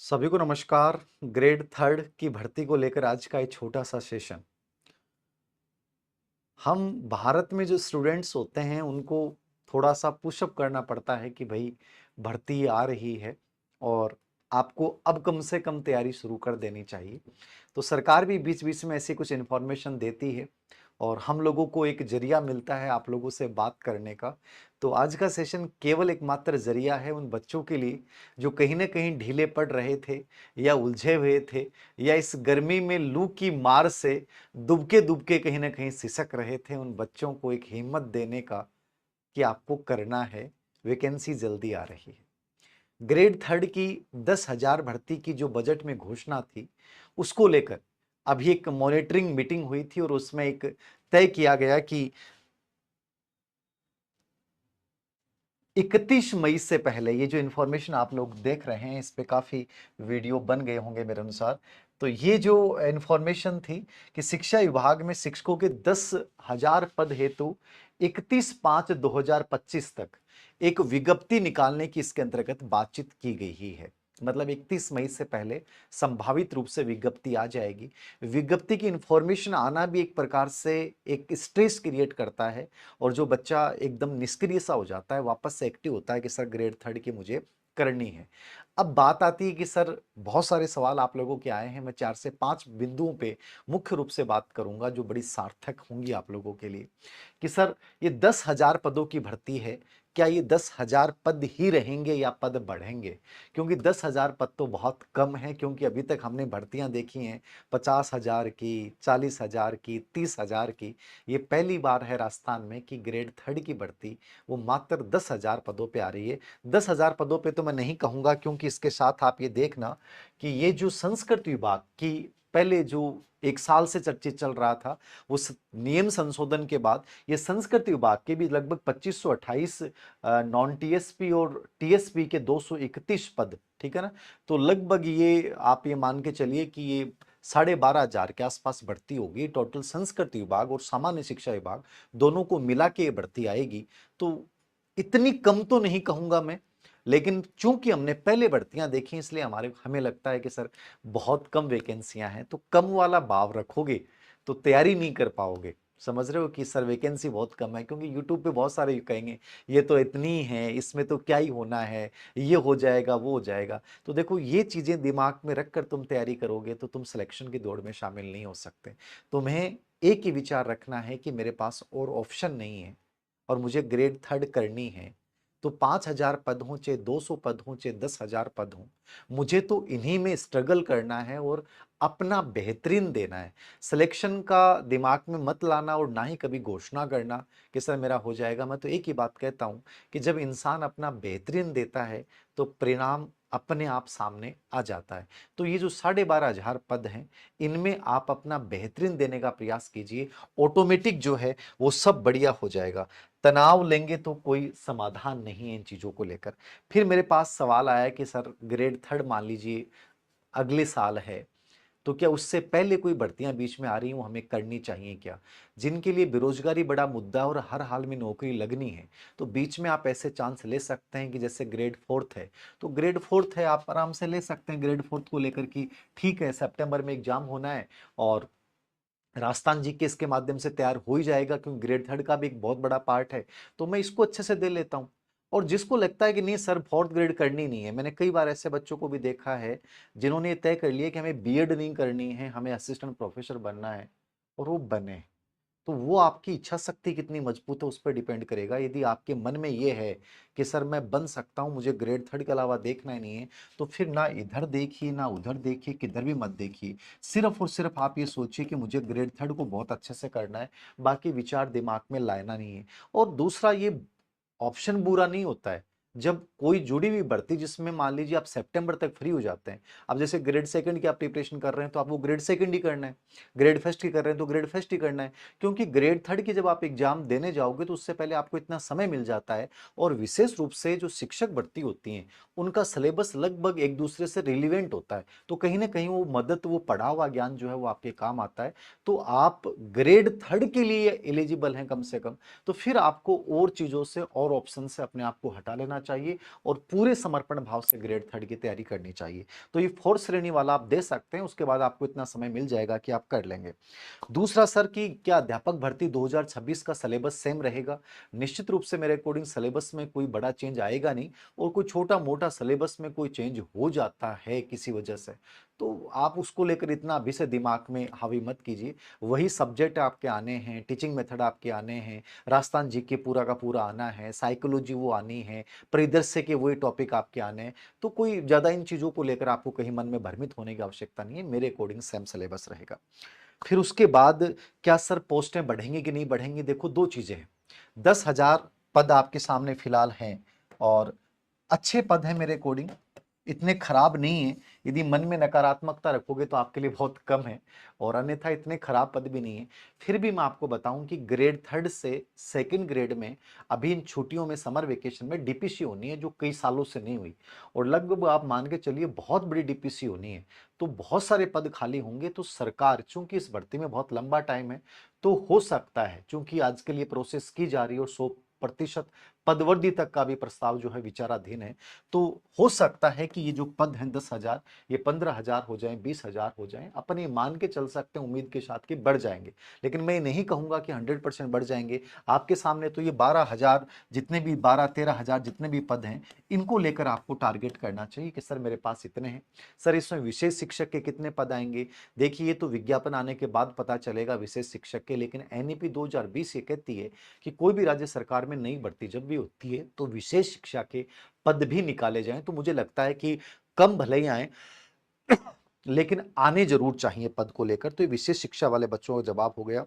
सभी को नमस्कार। ग्रेड थर्ड की भर्ती को लेकर आज का एक छोटा सा सेशन। हम भारत में जो स्टूडेंट्स होते हैं उनको थोड़ा सा पुशअप करना पड़ता है कि भाई भर्ती आ रही है और आपको अब कम से कम तैयारी शुरू कर देनी चाहिए। तो सरकार भी बीच बीच में ऐसी कुछ इन्फॉर्मेशन देती है और हम लोगों को एक जरिया मिलता है आप लोगों से बात करने का। तो आज का सेशन केवल एकमात्र जरिया है उन बच्चों के लिए जो कहीं ना कहीं ढीले पड़ रहे थे या उलझे हुए थे या इस गर्मी में लू की मार से दुबके दुबके कहीं ना कहीं सिसक रहे थे। उन बच्चों को एक हिम्मत देने का कि आपको करना है, वैकेंसी जल्दी आ रही है। ग्रेड थर्ड की 10,000 भर्ती की जो बजट में घोषणा थी उसको लेकर अभी एक मॉनिटरिंग मीटिंग हुई थी और उसमें एक तय किया गया कि 31 मई से पहले ये जो इंफॉर्मेशन आप लोग देख रहे हैं इस पे काफी वीडियो बन गए होंगे मेरे अनुसार। तो ये जो इंफॉर्मेशन थी कि शिक्षा विभाग में शिक्षकों के 10,000 पद हेतु 31/5/2025 तक एक विज्ञप्ति निकालने की इसके अंतर्गत बातचीत की गई ही है। मतलब 31 मई से पहले संभावित रूप से विज्ञप्ति आ जाएगी। विज्ञप्ति की इंफॉर्मेशन आना भी एक प्रकार से एक स्ट्रेस क्रिएट करता है और जो बच्चा एकदम निष्क्रिय सा हो जाता है वापस से एक्टिव होता है कि सर ग्रेड थर्ड की मुझे करनी है। अब बात आती है कि सर बहुत सारे सवाल आप लोगों के आए हैं, मैं 4 से 5 बिंदुओं पे मुख्य रूप से बात करूंगा जो बड़ी सार्थक होंगी आप लोगों के लिए। कि सर ये 10,000 पदों की भर्ती है, क्या ये 10,000 पद ही रहेंगे या पद बढ़ेंगे? क्योंकि 10,000 पद तो बहुत कम है, क्योंकि अभी तक हमने भर्तियां देखी हैं 50,000 की, 40,000 की, 30,000 की। ये पहली बार है राजस्थान में कि ग्रेड थर्ड की भर्ती वो मात्र 10,000 पदों पे आ रही है। 10,000 पदों पे तो मैं नहीं कहूंगा, क्योंकि इसके साथ आप ये देखना कि ये जो संस्कृत विभाग की पहले जो 1 साल से चर्चित चल रहा था, उस नियम संशोधन के बाद ये संस्कृत विभाग के भी लगभग 2528 नॉन टीएसपी और टीएसपी के 231 पद, ठीक है ना। तो लगभग ये आप ये मान के चलिए कि ये 12,500 के आसपास भर्ती होगी टोटल। संस्कृत विभाग और सामान्य शिक्षा विभाग दोनों को मिला के ये भर्ती आएगी। तो इतनी कम तो नहीं कहूंगा मैं, लेकिन चूंकि हमने पहले भर्तियां देखी इसलिए हमें लगता है कि सर बहुत कम वैकेंसियां हैं। तो कम वाला भाव रखोगे तो तैयारी नहीं कर पाओगे। समझ रहे हो कि सर वैकेंसी बहुत कम है, क्योंकि यूट्यूब पे बहुत सारे कहेंगे ये तो इतनी है, इसमें तो क्या ही होना है, ये हो जाएगा वो हो जाएगा। तो देखो ये चीजें दिमाग में रखकर तुम तैयारी करोगे तो तुम सिलेक्शन की दौड़ में शामिल नहीं हो सकते। तुम्हें एक ही विचार रखना है कि मेरे पास और ऑप्शन नहीं है और मुझे ग्रेड थर्ड करनी है। तो 5,000 पद हों चाहे 200 पद हों चाहे 10,000 पद हों, मुझे तो इन्हीं में स्ट्रगल करना है और अपना बेहतरीन देना है। सिलेक्शन का दिमाग में मत लाना और ना ही कभी घोषणा करना कि सर मेरा हो जाएगा। मैं तो एक ही बात कहता हूं कि जब इंसान अपना बेहतरीन देता है तो परिणाम अपने आप सामने आ जाता है। तो ये जो 12,500 पद हैं इनमें आप अपना बेहतरीन देने का प्रयास कीजिए, ऑटोमेटिक जो है वो सब बढ़िया हो जाएगा। तनाव लेंगे तो कोई समाधान नहीं है इन चीजों को लेकर। फिर मेरे पास सवाल आया कि सर ग्रेड थर्ड मान लीजिए अगले साल है, तो क्या उससे पहले कोई भर्तियां बीच में आ रही हैं वो हमें करनी चाहिए क्या? जिनके लिए बेरोजगारी बड़ा मुद्दा है और हर हाल में नौकरी लगनी है, तो बीच में आप ऐसे चांस ले सकते हैं कि जैसे ग्रेड फोर्थ है, तो ग्रेड फोर्थ है आप आराम से ले सकते हैं ग्रेड फोर्थ को लेकर कि ठीक है सितंबर में एग्जाम होना है और राजस्थान जी के इसके माध्यम से तैयार हो ही जाएगा, क्योंकि ग्रेड थर्ड का भी एक बहुत बड़ा पार्ट है। तो मैं इसको अच्छे से दे लेता हूँ। और जिसको लगता है कि नहीं सर फोर्थ ग्रेड करनी नहीं है, मैंने कई बार ऐसे बच्चों को भी देखा है जिन्होंने ये तय कर लिया कि हमें बीएड नहीं करनी है, हमें असिस्टेंट प्रोफेसर बनना है, और वो बने। तो वो आपकी इच्छा शक्ति कितनी मजबूत है उस पर डिपेंड करेगा। यदि आपके मन में ये है कि सर मैं बन सकता हूं, मुझे ग्रेड थर्ड के अलावा देखना ही नहीं है, तो फिर ना इधर देखिए ना उधर देखिए, किधर भी मत देखिए। सिर्फ और सिर्फ आप ये सोचिए कि मुझे ग्रेड थर्ड को बहुत अच्छे से करना है, बाकी विचार दिमाग में लाना नहीं है। और दूसरा, ये ऑप्शन बुरा नहीं होता है जब कोई जुड़ी हुई भर्ती जिसमें मान लीजिए आप सितंबर तक फ्री हो जाते हैं। अब जैसे ग्रेड सेकंड की आप प्रिपरेशन कर रहे हैं तो आपको ग्रेड सेकंड ही करना है, ग्रेड फर्स्ट की कर रहे हैं तो ग्रेड फर्स्ट ही करना है। क्योंकि ग्रेड थर्ड की जब आप एग्जाम देने जाओगे तो उससे पहले आपको इतना समय मिल जाता है। और विशेष रूप से जो शिक्षक भर्ती होती हैं उनका सिलेबस लगभग एक दूसरे से रिलीवेंट होता है, तो कहीं ना कहीं वो मदद, वो पढ़ा हुआ ज्ञान जो है वो आपके काम आता है। तो आप ग्रेड थर्ड के लिए एलिजिबल हैं कम से कम, तो फिर आपको और चीजों से और ऑप्शन से अपने आप को हटा लेना चाहिए और पूरे समर्पण भाव से ग्रेड थर्ड की तैयारी करनी चाहिए। तो ये 4 श्रेणी वाला आप दे सकते हैं, उसके बाद आपको इतना समय मिल जाएगा कि आप कर लेंगे। दूसरा सर कि क्या अध्यापक भर्ती 2026 का सिलेबस सेम रहेगा? निश्चित रूप से मेरे अकॉर्डिंग सिलेबस में कोई बड़ा चेंज आएगा नहीं, और कोई छोटा-मोटा सिलेबस में कोई चेंज हो जाता है किसी वजह से, तो आप उसको लेकर इतना अभी से दिमाग में हावी मत कीजिए। वही सब्जेक्ट आपके आने हैं, टीचिंग मेथड आपके आने हैं, राजस्थान जीके पूरा का पूरा आना है, साइकोलॉजी वो आनी है, परिदृश्य के वही टॉपिक आपके आने हैं, तो कोई ज़्यादा इन चीज़ों को लेकर आपको कहीं मन में भ्रमित होने की आवश्यकता नहीं है। मेरे अकॉर्डिंग सेम सिलेबस रहेगा। फिर उसके बाद क्या सर पोस्टें बढ़ेंगी कि नहीं बढ़ेंगी? देखो 2 चीज़ें हैं। 10,000 पद आपके सामने फिलहाल हैं और अच्छे पद हैं मेरे अकॉर्डिंग, इतने खराब नहीं है। यदि मन में नकारात्मकता रखोगे तो आपके लिए बहुत कम है, और अन्यथा इतने खराब पद भी नहीं है। फिर भी मैं आपको बताऊं कि ग्रेड थर्ड से सेकंड ग्रेड में अभी इन छुट्टियों में समर वेकेशन में डीपीसी होनी है, जो कई सालों से नहीं हुई, और लगभग आप मान के चलिए बहुत बड़ी डीपीसी होनी है। तो बहुत सारे पद खाली होंगे, तो सरकार चूंकि इस भर्ती में बहुत लंबा टाइम है, तो हो सकता है चूंकि आज के लिए प्रोसेस की जा रही है और 100% पदवर्दी तक का भी प्रस्ताव जो है विचाराधीन है, तो हो सकता है कि ये जो पद हैं 10,000, ये 15,000 हो जाएं, 20,000 हो जाएं। अपन ये मान के चल सकते हैं उम्मीद के साथ कि बढ़ जाएंगे, लेकिन मैं नहीं कहूंगा कि 100% बढ़ जाएंगे। आपके सामने तो ये 12,000 जितने भी 12-13,000 जितने भी पद हैं, इनको लेकर आपको टारगेट करना चाहिए कि सर मेरे पास इतने हैं। सर इसमें विशेष शिक्षक के कितने पद आएंगे? देखिए ये तो विज्ञापन आने के बाद पता चलेगा विशेष शिक्षक के, लेकिन एनईपी 2020 ये कहती है कि कोई भी राज्य सरकार में नई भर्ती जब भी होती है तो विशेष शिक्षा के पद भी निकाले जाएं। तो मुझे लगता है कि कम भले ही आए, लेकिन आने जरूर चाहिए पद को लेकर। तो ये विशेष शिक्षा वाले बच्चों का जवाब हो गया।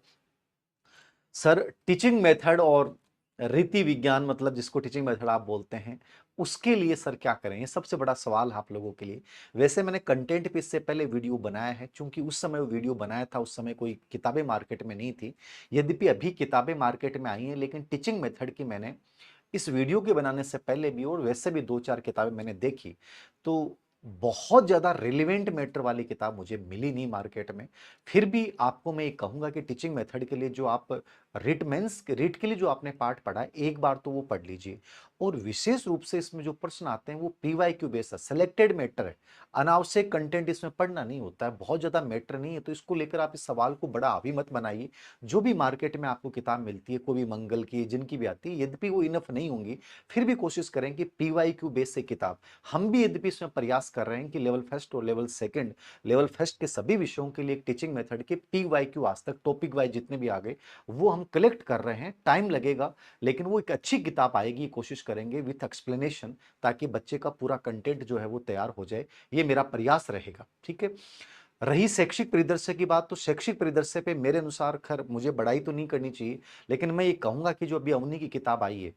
सर टीचिंग मेथड और रीति विज्ञान, मतलब जिसको टीचिंग मेथड आप बोलते हैं, उसके लिए सर क्या करें? ये सबसे बड़ा सवाल है आप लोगों के लिए। वैसे मैंने कंटेंट पे इससे पहले वीडियो बनाया है, क्योंकि उस समय वो वीडियो बनाया था उस समय कोई किताबें मार्केट में नहीं थी। यद्यपि अभी किताबें मार्केट में आई हैं, लेकिन टीचिंग मेथड की मैंने इस वीडियो के बनाने से पहले भी और वैसे भी 2-4 किताबें मैंने देखी, तो बहुत ज़्यादा रिलेवेंट मैटर वाली किताब मुझे मिली नहीं मार्केट में। फिर भी आपको मैं ये कहूँगा कि टीचिंग मेथड के लिए जो आप रिट के लिए जो आपने पार्ट पढ़ा है, एक बार तो वो पढ़ लीजिए। और विशेष रूप से इसमें जो प्रश्न आते हैं वो पीवाईक्यू बेस्ड है, सिलेक्टेड मैटर है। अनावश्यक कंटेंट इसमें पढ़ना नहीं होता है, बहुत ज़्यादा मैटर नहीं है, तो इसको लेकर आप इस सवाल को बड़ा हावी मत बनाइए। जो भी मार्केट में आपको किताब मिलती है, कोई भी मंगल की, जिनकी भी आती है, यद्यपि वो इनफ नहीं होंगी, फिर भी कोशिश करें कि पीवाईक्यू बेस्ड से किताब। हम भी यद्यपि इसमें प्रयास कर रहे हैं कि लेवल फर्स्ट और लेवल सेकंड, लेवल फर्स्ट के सभी विषयों के लिए एक टीचिंग मेथड के पीवाईक्यू आज तक टॉपिक वाइज जितने भी आ गए वो हम कलेक्ट कर रहे हैं। टाइम लगेगा, लेकिन वो एक अच्छी किताब आएगी, कोशिश करेंगे विथ एक्सप्लेनेशन, ताकि बच्चे का पूरा कंटेंट जो है वो तैयार हो जाए। ये मेरा प्रयास रहेगा, ठीक है। रही शैक्षिक परिदृश्य की बात, तो शैक्षिक परिदृश्य पे मेरे अनुसार खैर मुझे बड़ाई तो नहीं करनी चाहिए, लेकिन मैं ये कहूंगा कि जो अभी अवनी की किताब आई है,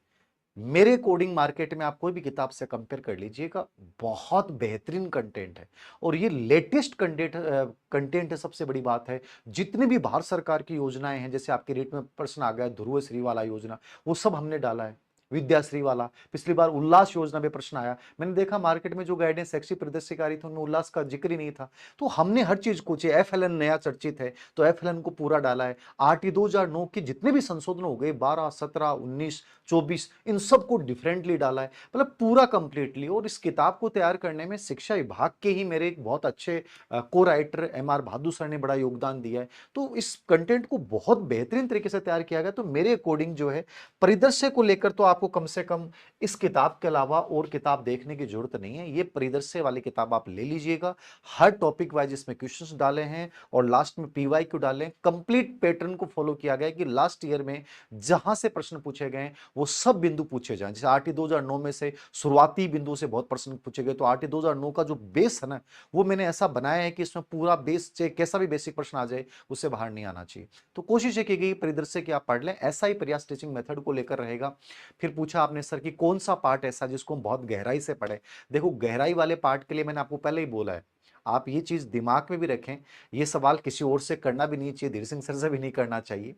मेरे कोडिंग मार्केट में आप कोई भी किताब से कंपेयर कर लीजिएगा, बहुत बेहतरीन कंटेंट है। और ये लेटेस्ट कंटेंट है, सबसे बड़ी बात है। जितने भी भारत सरकार की योजनाएं हैं, जैसे आपके रेट में प्रश्न आ गया ध्रुव श्री वाला योजना, वो सब हमने डाला है। विद्याश्री वाला, पिछली बार उल्लास योजना में प्रश्न आया, मैंने देखा मार्केट में जो गाइडेंस शैक्षिक परिदृश्यकारी थी उनमें उल्लास का जिक्र ही नहीं था। तो हमने हर चीज को, एफएलएन नया चर्चित है तो एफएलएन को पूरा डाला है। आरटी 2009 के जितने भी संशोधन हो गए, 12, 17, 19, 24, इन सबको डिफरेंटली डाला है, मतलब पूरा कंप्लीटली। और इस किताब को तैयार करने में शिक्षा विभाग के ही मेरे एक बहुत अच्छे को राइटर एमआर बहादुर सर ने बड़ा योगदान दिया है। तो इस कंटेंट को बहुत बेहतरीन तरीके से तैयार किया गया। तो मेरे अकॉर्डिंग जो है परिदृश्य को लेकर तो आपको कम से कम इस किताब के अलावा और किताब देखने की जरूरत नहीं है। ये परिदृश्य वाली किताब आप ले लीजिएगा, हर टॉपिक वाइज इसमें क्वेश्चंस डाले हैं और लास्ट में पीवाईक्यू डाले हैं। कंप्लीट पैटर्न को फॉलो किया गया कि लास्ट ईयर में जहां से प्रश्न पूछे गए वो सब बिंदु पूछे जाएं। जैसे आरटी 2009 में से शुरुआती बिंदु से बहुत प्रश्न पूछे गए, तो आरटी 2009 का जो बेस है ना, वो मैंने ऐसा बनाया है कि इसमें पूरा बेस, चाहे कैसा भी बेसिक प्रश्न आ जाए उससे बाहर नहीं आना चाहिए। तो कोशिश ये की गई परिदृश्य की आप पढ़ लें, ऐसा ही प्रयास टीचिंग मेथड को लेकर रहेगा। फिर पूछा आपने सर कि कौन सा पार्ट ऐसा जिसको हम बहुत गहराई से पढ़े। देखो गहराई वाले पार्ट के लिए मैंने आपको पहले ही बोला है, आप ये चीज दिमाग में भी रखें, ये सवाल किसी और से करना भी नहीं चाहिए, धीर सिंह सर से भी नहीं करना चाहिए।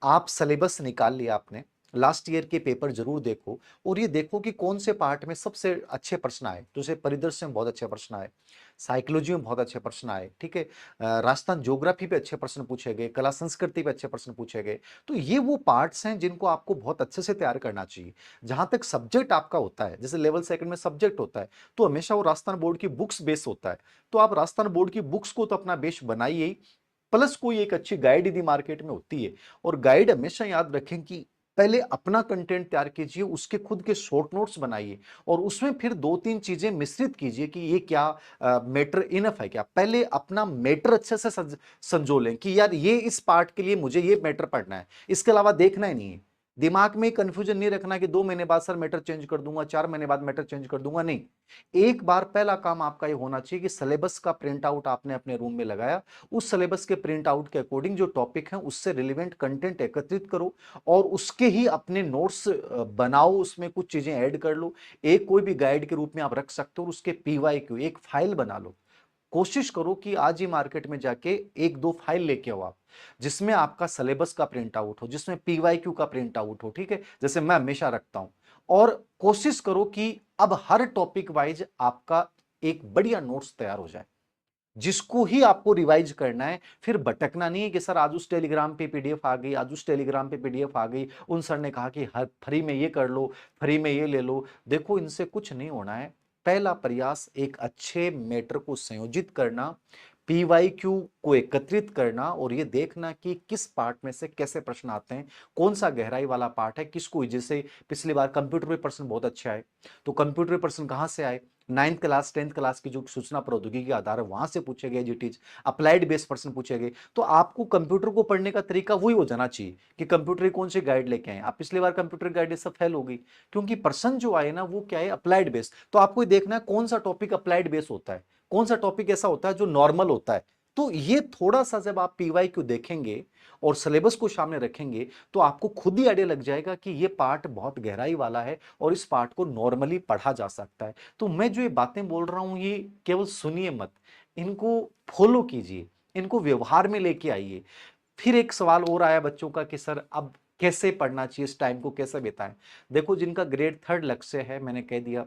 आप सिलेबस निकाल लिया आपने, लास्ट ईयर के पेपर जरूर देखो और ये देखो कि कौन से पार्ट में सबसे अच्छे प्रश्न आए। जैसे परिदृश्य में बहुत अच्छे प्रश्न आए, साइकोलॉजी में बहुत अच्छे प्रश्न आए, ठीक है, राजस्थान ज्योग्राफी पे अच्छे प्रश्न पूछे गए, कला संस्कृति पे अच्छे प्रश्न पूछे गए। तो ये वो पार्ट्स हैं जिनको आपको बहुत अच्छे से तैयार करना चाहिए। जहां तक सब्जेक्ट आपका होता है, जैसे लेवल सेकंड में सब्जेक्ट होता है, तो हमेशा वो राजस्थान बोर्ड की बुक्स बेस होता है। तो आप राजस्थान बोर्ड की बुक्स को तो अपना बेस बनाइए ही, प्लस कोई एक अच्छी गाइड यदि मार्केट में होती है, और गाइड हमेशा याद रखें कि पहले अपना कंटेंट तैयार कीजिए, उसके खुद के शॉर्ट नोट्स बनाइए और उसमें फिर दो तीन चीजें मिश्रित कीजिए कि ये क्या मैटर इनफ है क्या। पहले अपना मैटर अच्छे से संजो लें कि यार ये इस पार्ट के लिए मुझे ये मैटर पढ़ना है, इसके अलावा देखना ही नहीं है। दिमाग में कंफ्यूजन नहीं रखना कि 2 महीने बाद सर मैटर चेंज कर दूंगा, 4 महीने बाद मैटर चेंज कर दूंगा, नहीं। एक बार पहला काम आपका ये होना चाहिए कि सिलेबस का प्रिंट आउट आपने अपने रूम में लगाया, उस सिलेबस के प्रिंट आउट के अकॉर्डिंग जो टॉपिक है उससे रिलेवेंट कंटेंट एकत्रित करो और उसके ही अपने नोट्स बनाओ, उसमें कुछ चीजें ऐड कर लो। एक कोई भी गाइड के रूप में आप रख सकते हो और उसके पीवाईक्यू एक फाइल बना लो। कोशिश करो कि आज ही मार्केट में जाके एक दो फाइल लेके आओ आप, जिसमें आपका सिलेबस का प्रिंट आउट हो, जिसमें पीवाईक्यू का प्रिंट आउट हो, ठीक है, जैसे मैं हमेशा रखता हूं। और कोशिश करो कि अब हर टॉपिक वाइज आपका एक बढ़िया नोट्स तैयार हो जाए, जिसको ही आपको रिवाइज करना है। फिर भटकना नहीं है कि सर आज उस टेलीग्राम पे पीडीएफ आ गई, आज उस टेलीग्राम पे पीडीएफ आ गई, उन सर ने कहा कि हर फ्री में ये कर लो, फ्री में ये ले लो। देखो इनसे कुछ नहीं होना है। पहला प्रयास एक अच्छे मैटर को संयोजित करना, पीवाईक्यू को एकत्रित करना और ये देखना कि किस पार्ट में से कैसे प्रश्न आते हैं, कौन सा गहराई वाला पार्ट है, किसको। जैसे पिछली बार कंप्यूटर पे प्रश्न बहुत अच्छे आए, तो कंप्यूटर प्रश्न कहां से आए, 9th क्लास 10th क्लास की जो सूचना प्रौद्योगिकी के आधार है वहां से पूछे गए जीटीज, अप्लाइड बेस्ड प्रश्न पूछे गए। तो आपको कंप्यूटर को पढ़ने का तरीका वही हो जाना चाहिए कि कंप्यूटर की कौन सी गाइड लेके आए। आप पिछली बार कंप्यूटर गाइड सब फेल हो गई, क्योंकि प्रश्न जो आए ना वो क्या है, अप्लाइड बेस्ड। तो आपको देखना है कौन सा टॉपिक अप्लाइड बेस्ड होता है, कौन सा टॉपिक ऐसा होता है जो नॉर्मल होता है। तो ये थोड़ा सा जब आप पीवाईक्यू देखेंगे और सिलेबस को सामने रखेंगे तो आपको खुद ही आइडिया लग जाएगा कि ये पार्ट बहुत गहराई वाला है और इस पार्ट को नॉर्मली पढ़ा जा सकता है। तो मैं जो ये बातें बोल रहा हूं ये केवल सुनिए मत, इनको फॉलो कीजिए, इनको व्यवहार में लेके आइए। फिर एक सवाल और आया बच्चों का कि सर अब कैसे पढ़ना चाहिए, इस टाइम को कैसे बिताएं। देखो जिनका ग्रेड थर्ड लक्ष्य है, मैंने कह दिया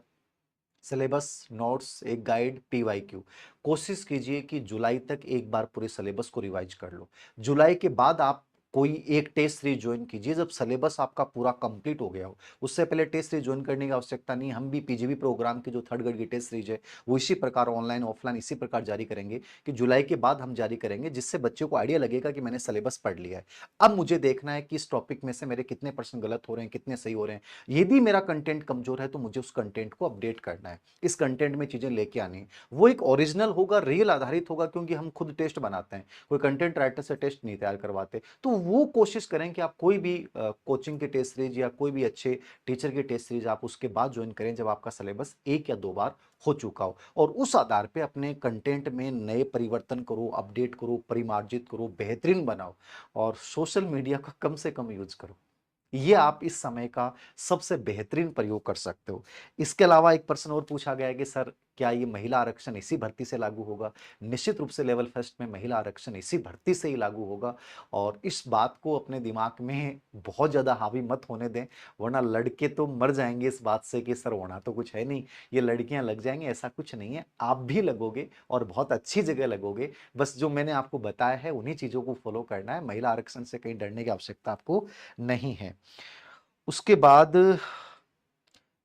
सिलेबस, नोट्स, एक गाइड, पीवाईक्यू। कोशिश कीजिए कि जुलाई तक एक बार पूरे सिलेबस को रिवाइज कर लो। जुलाई के बाद आप कोई एक टेस्ट सीरीज ज्वाइन कीजिए जब सिलेबस आपका पूरा कंप्लीट हो गया हो। उससे पहले टेस्ट सीरीज ज्वाइन करने की आवश्यकता नहीं। हम भी पीजीबी प्रोग्राम की जो थर्ड ग्रेड की टेस्ट सीरीज है वो इसी प्रकार ऑनलाइन ऑफलाइन इसी प्रकार जारी करेंगे कि जुलाई के बाद हम जारी करेंगे, जिससे बच्चों को आइडिया लगेगा कि मैंने सिलेबस पढ़ लिया है। अब मुझे देखना है कि इस टॉपिक में से मेरे कितने प्रश्न गलत हो रहे हैं, कितने सही हो रहे हैं। यदि मेरा कंटेंट कमजोर है तो मुझे उस कंटेंट को अपडेट करना है, इस कंटेंट में चीजें लेके आनी है। वो एक ओरिजिनल होगा, रियल आधारित होगा, क्योंकि हम खुद टेस्ट बनाते हैं, कोई कंटेंट राइटर से टेस्ट नहीं तैयार करवाते। तो वो कोशिश करें कि आप कोई भी कोचिंग की टेस्ट सीरीज या कोई भी अच्छे टीचर की टेस्ट सीरीज आप उसके बाद ज्वाइन करें जब आपका सिलेबस एक या दो बार हो चुका हो, और उस आधार पे अपने कंटेंट में नए परिवर्तन करो, अपडेट करो, परिमार्जित करो, बेहतरीन बनाओ और सोशल मीडिया का कम से कम यूज करो। ये आप इस समय का सबसे बेहतरीन प्रयोग कर सकते हो। इसके अलावा एक प्रश्न और पूछा गया है कि सर क्या ये महिला आरक्षण इसी भर्ती से लागू होगा। निश्चित रूप से लेवल फर्स्ट में महिला आरक्षण इसी भर्ती से ही लागू होगा, और इस बात को अपने दिमाग में बहुत ज्यादा हावी मत होने दें, वरना लड़के तो मर जाएंगे इस बात से कि सर होना तो कुछ है नहीं, ये लड़कियां लग जाएंगी। ऐसा कुछ नहीं है, आप भी लगोगे और बहुत अच्छी जगह लगोगे। बस जो मैंने आपको बताया है उन्हीं चीजों को फॉलो करना है, महिला आरक्षण से कहीं डरने की आवश्यकता आपको नहीं है। उसके बाद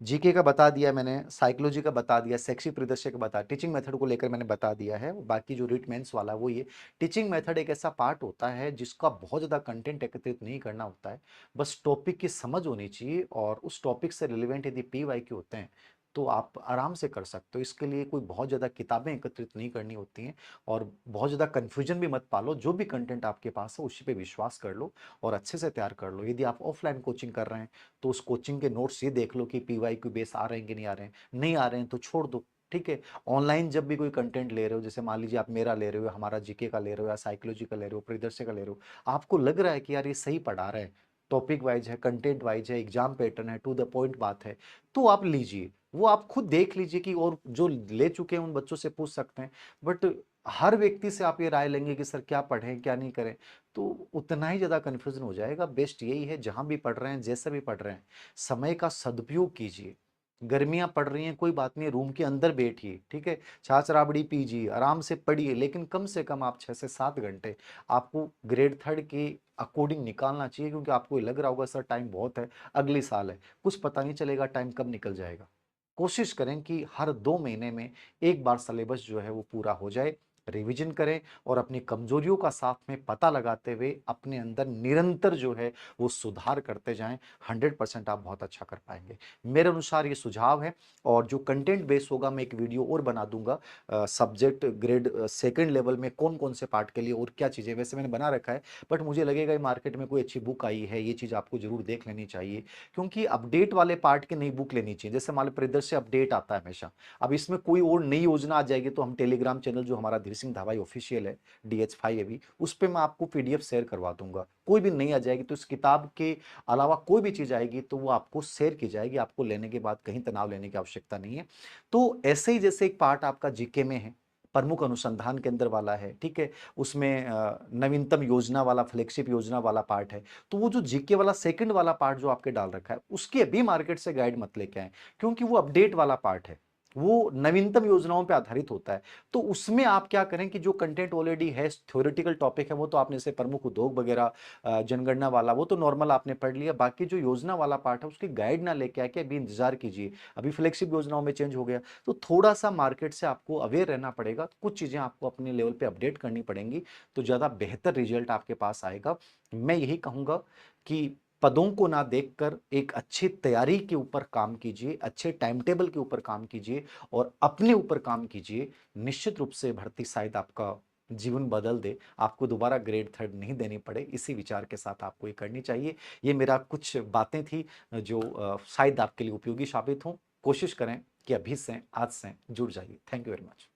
जीके का बता दिया मैंने, साइकोलॉजी का बता दिया, शैक्षिक परिदृश्य का बता, टीचिंग मेथड को लेकर मैंने बता दिया है। बाकी जो रीट मेंस वाला वो ये टीचिंग मेथड एक ऐसा पार्ट होता है जिसका बहुत ज़्यादा कंटेंट एकत्रित नहीं करना होता है, बस टॉपिक की समझ होनी चाहिए और उस टॉपिक से रिलेवेंट यदि पीवाईक्यू होते हैं तो आप आराम से कर सकते हो। इसके लिए कोई बहुत ज़्यादा किताबें एकत्रित नहीं करनी होती हैं और बहुत ज़्यादा कन्फ्यूजन भी मत पालो। जो भी कंटेंट आपके पास है उसी पे विश्वास कर लो और अच्छे से तैयार कर लो। यदि आप ऑफलाइन कोचिंग कर रहे हैं तो उस कोचिंग के नोट्स ये देख लो कि पीवाईक्यू बेस आ रहे हैं कि नहीं आ रहे हैं। नहीं आ रहे हैं तो छोड़ दो, ठीक है। ऑनलाइन जब भी कोई कंटेंट ले रहे हो, जैसे मान लीजिए आप मेरा ले रहे हो, हमारा जीके का ले रहे हो या साइकोलॉजी का ले रहे हो, परिदृश्य का ले रहे हो, आपको लग रहा है कि यार ये सही पढ़ा रहा है, टॉपिक वाइज है, कंटेंट वाइज है, एग्जाम पैटर्न है, टू द पॉइंट बात है, तो आप लीजिए। वो आप खुद देख लीजिए कि, और जो ले चुके हैं उन बच्चों से पूछ सकते हैं। बट हर व्यक्ति से आप ये राय लेंगे कि सर क्या पढ़ें क्या नहीं करें, तो उतना ही ज़्यादा कन्फ्यूजन हो जाएगा। बेस्ट यही है, जहाँ भी पढ़ रहे हैं, जैसे भी पढ़ रहे हैं, समय का सदुपयोग कीजिए। गर्मियाँ पड़ रही हैं, कोई बात नहीं, रूम के अंदर बैठिए, ठीक है, छाछ राबड़ी पीजिए, आराम से पढ़िए, लेकिन कम से कम आप 6 से 7 घंटे आपको ग्रेड थर्ड के अकॉर्डिंग निकालना चाहिए। क्योंकि आपको ये लग रहा होगा सर टाइम बहुत है, अगले साल है, कुछ पता नहीं चलेगा टाइम कब निकल जाएगा। कोशिश करें कि हर 2 महीने में एक बार सिलेबस जो है वो पूरा हो जाए, रिवीजन करें, और अपनी कमजोरियों का साथ में पता लगाते हुए अपने अंदर निरंतर जो है वो सुधार करते जाएं। 100% आप बहुत अच्छा कर पाएंगे। मेरे अनुसार ये सुझाव है। और जो कंटेंट बेस होगा, मैं एक वीडियो और बना दूंगा सब्जेक्ट ग्रेड सेकंड लेवल में कौन कौन से पार्ट के लिए और क्या चीज़ें, वैसे मैंने बना रखा है, बट मुझे लगेगा मार्केट में कोई अच्छी बुक आई है, ये चीज़ आपको जरूर देख लेनी चाहिए। क्योंकि अपडेट वाले पार्ट की नई बुक लेनी चाहिए। जैसे मान लो परिदृश्य अपडेट आता है हमेशा, अब इसमें कोई और नई योजना आ जाएगी तो हम टेलीग्राम चैनल जो हमारा धीर सिंह धावाई ऑफिशियल है, DH5 अभी, उस पर मैं आपको PDF शेयर करवा दूंगा। कोई भी नई आ जाएगी तो इस किताब के अलावा कोई भी चीज आएगी तो वो आपको शेयर की जाएगी, आपको लेने के बाद कहीं तनाव लेने की आवश्यकता नहीं है। तो ऐसे ही जैसे एक पार्ट आपका जीके में है, प्रमुख अनुसंधान केंद्र वाला है, ठीक है, उसमें नवीनतम योजना वाला, फ्लैगशिप योजना वाला पार्ट है, तो वो जो जीके वाला सेकंड वाला पार्ट जो आपके डाल रखा है, उसकी अभी मार्केट से गाइड मत लेके आए, क्योंकि वो अपडेट वाला पार्ट है, वो नवीनतम योजनाओं पे आधारित होता है। तो उसमें आप क्या करें कि जो कंटेंट ऑलरेडी है, थ्योरेटिकल टॉपिक है, वो तो आपने जैसे प्रमुख उद्योग वगैरह, जनगणना वाला, वो तो नॉर्मल आपने पढ़ लिया। बाकी जो योजना वाला पार्ट है उसकी गाइड ना लेके आके अभी इंतजार कीजिए, अभी फ्लेक्सिब योजनाओं में चेंज हो गया, तो थोड़ा सा मार्केट से आपको अवेयर रहना पड़ेगा, कुछ चीजें आपको अपने लेवल पे अपडेट करनी पड़ेंगी, तो ज्यादा बेहतर रिजल्ट आपके पास आएगा। मैं यही कहूंगा कि पदों को ना देखकर एक अच्छी तैयारी के ऊपर काम कीजिए, अच्छे टाइम टेबल के ऊपर काम कीजिए, और अपने ऊपर काम कीजिए। निश्चित रूप से भर्ती शायद आपका जीवन बदल दे, आपको दोबारा ग्रेड थर्ड नहीं देनी पड़े, इसी विचार के साथ आपको ये करनी चाहिए। ये मेरा कुछ बातें थी जो शायद आपके लिए उपयोगी साबित हों। कोशिश करें कि अभी से, आज से जुड़ जाइए। Thank you very much.